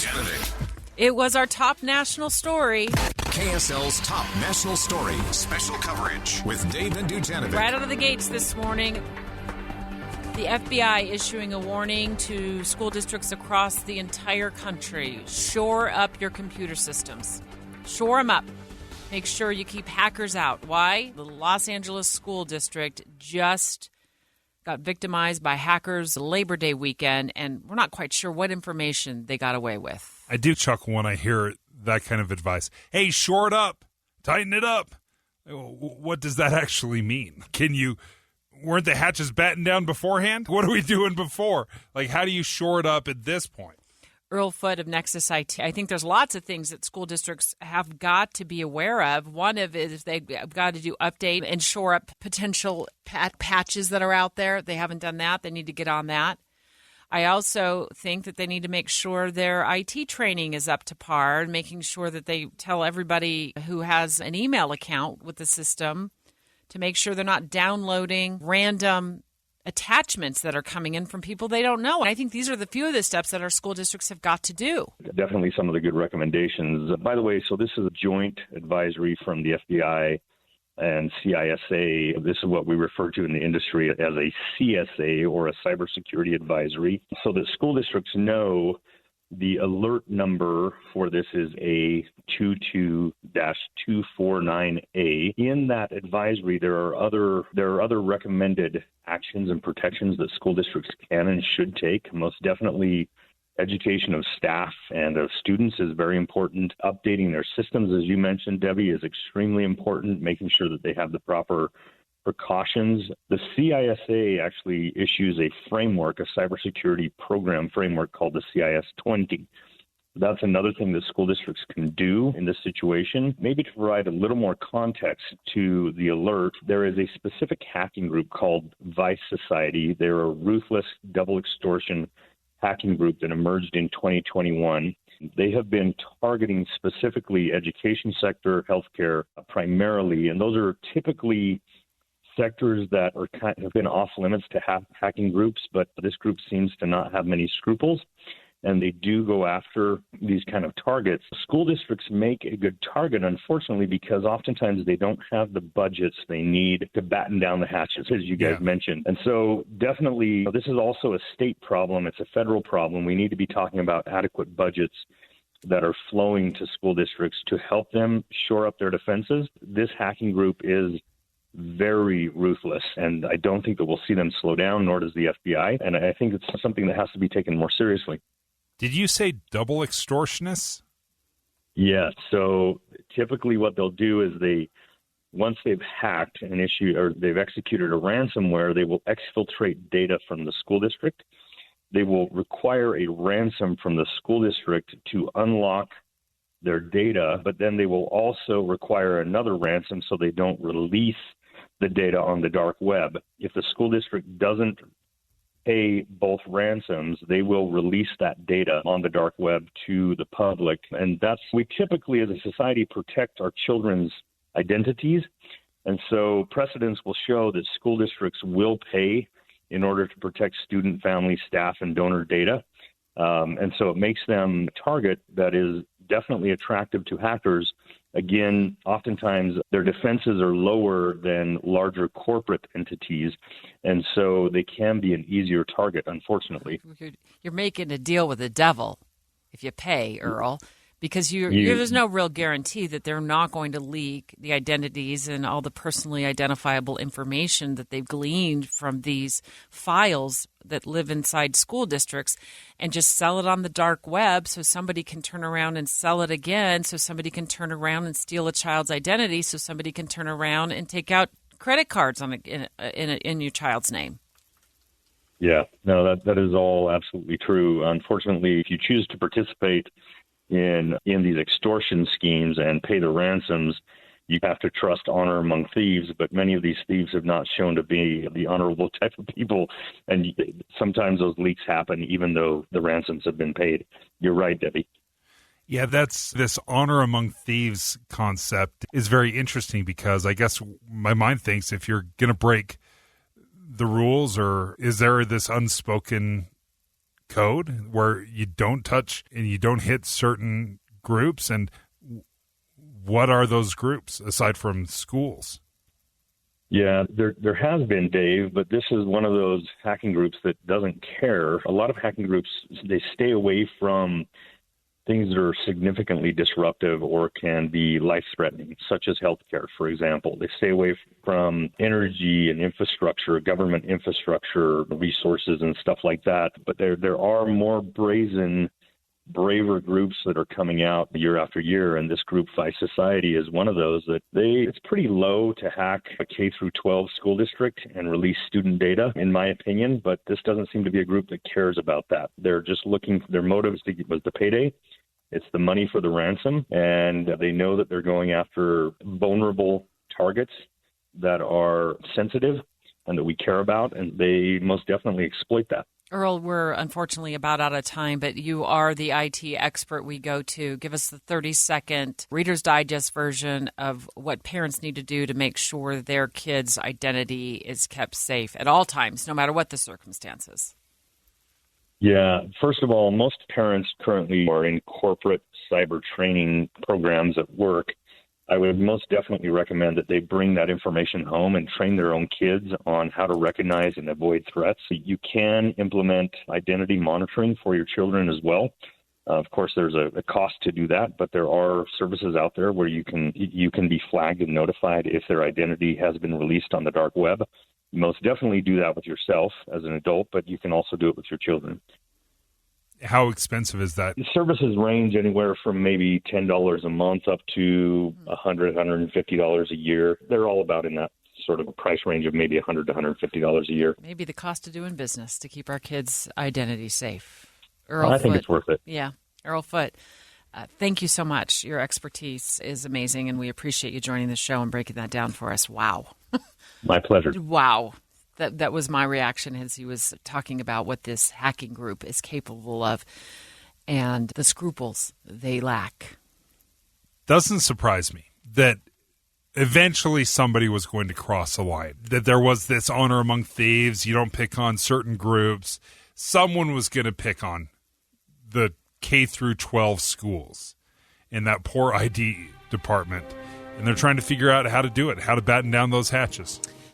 Dujanovic. It was our top national story. KSL's top national story. Special coverage with Dave and Dujanovic. Right out of the gates this morning, the FBI issuing a warning to school districts across the entire country. Shore up your computer systems. Shore them up. Make sure you keep hackers out. Why? The Los Angeles School District just got victimized by hackers Labor Day weekend, and we're not quite sure what information they got away with. I do chuckle when I hear that kind of advice. Hey, shore it up. Tighten it up. What does that actually mean? Weren't the hatches battened down beforehand? What are we doing before? Like, how do you shore it up at this point? Earl Foote of Nexus IT. I think there's lots of things that school districts have got to be aware of. One of it is they've got to do update and shore up potential patches that are out there. They haven't done that. They need to get on that. I also think that they need to make sure their IT training is up to par, making sure that they tell everybody who has an email account with the system to make sure they're not downloading random attachments that are coming in from people they don't know. And I think these are the few of the steps that our school districts have got to do. Definitely some of the good recommendations. By the way, so this is a joint advisory from the FBI and CISA. This is what we refer to in the industry as a CSA, or a cybersecurity advisory, so that school districts know the alert number for this is A22-249A. In that advisory, there are other recommended actions and protections that school districts can and should take. Most definitely, education of staff and of students is very important. Updating their systems, as you mentioned, Debbie, is extremely important. Making sure that they have the proper precautions. The CISA actually issues a framework, a cybersecurity program framework called the CIS-20. That's another thing that school districts can do in this situation. Maybe to provide a little more context to the alert, there is a specific hacking group called Vice Society. They're a ruthless double extortion hacking group that emerged in 2021. They have been targeting specifically education sector, healthcare primarily, and those are typically sectors that have been off limits to hacking groups, but this group seems to not have many scruples, and they do go after these kind of targets. School districts make a good target, unfortunately, because oftentimes they don't have the budgets they need to batten down the hatches, as you guys mentioned. And so definitely, this is also a state problem. It's a federal problem. We need to be talking about adequate budgets that are flowing to school districts to help them shore up their defenses. This hacking group is very ruthless, and I don't think that we'll see them slow down, nor does the FBI. And I think it's something that has to be taken more seriously. Did you say double extortionists? Yes. So typically what they'll do is once they've hacked an issue or they've executed a ransomware, they will exfiltrate data from the school district. They will require a ransom from the school district to unlock their data, but then they will also require another ransom so they don't release the data on the dark web. If the school district doesn't pay both ransoms, they will release that data on the dark web to the public. And we typically as a society protect our children's identities. And so precedents will show that school districts will pay in order to protect student, family, staff, and donor data. And so it makes them a target that is definitely attractive to hackers. Again, oftentimes their defenses are lower than larger corporate entities, and so they can be an easier target, unfortunately. You're making a deal with the devil if you pay, Earl, because there's no real guarantee that they're not going to leak the identities and all the personally identifiable information that they've gleaned from these files that live inside school districts and just sell it on the dark web so somebody can turn around and sell it again, so somebody can turn around and steal a child's identity, so somebody can turn around and take out credit cards in your child's name. Yeah, no, that is all absolutely true. Unfortunately, if you choose to participate in these extortion schemes and pay the ransoms, you have to trust honor among thieves, but many of these thieves have not shown to be the honorable type of people, and sometimes those leaks happen even though the ransoms have been paid. You're right, Debbie. Yeah, this honor among thieves concept is very interesting because I guess my mind thinks if you're going to break the rules, or is there this unspoken code where you don't touch and you don't hit certain groups? And what are those groups aside from schools? Yeah, there has been, Dave, but this is one of those hacking groups that doesn't care. A lot of hacking groups, they stay away from things that are significantly disruptive or can be life-threatening, such as healthcare, for example. They stay away from energy and infrastructure, government infrastructure, resources and stuff like that. But there are more braver groups that are coming out year after year, and this group, Fi Society, is one of those that it's pretty low to hack a K through 12 school district and release student data, in my opinion, but this doesn't seem to be a group that cares about that. They're just looking, their motive was the payday. It's the money for the ransom, and they know that they're going after vulnerable targets that are sensitive and that we care about, and they most definitely exploit that. Earl, we're unfortunately about out of time, but you are the IT expert we go to. Give us the 30-second Reader's Digest version of what parents need to do to make sure their kids' identity is kept safe at all times, no matter what the circumstances. Yeah, first of all, most parents currently are in corporate cyber training programs at work. I would most definitely recommend that they bring that information home and train their own kids on how to recognize and avoid threats. You can implement identity monitoring for your children as well. Of course, there's a cost to do that, but there are services out there where you can be flagged and notified if their identity has been released on the dark web. You most definitely do that with yourself as an adult, but you can also do it with your children. How expensive is that? The services range anywhere from maybe $10 a month up to $100, $150 a year. They're all about in that sort of a price range of maybe $100 to $150 a year. Maybe the cost of doing business to keep our kids' identity safe. Earl I think it's worth it. Yeah, Earl Foote. Thank you so much. Your expertise is amazing, and we appreciate you joining the show and breaking that down for us. Wow. My pleasure. Wow. That was my reaction as he was talking about what this hacking group is capable of and the scruples they lack. Doesn't surprise me that eventually somebody was going to cross a line, that there was this honor among thieves. You don't pick on certain groups. Someone was going to pick on the K through 12 schools in that poor ID department. And they're trying to figure out how to do it, how to batten down those hatches.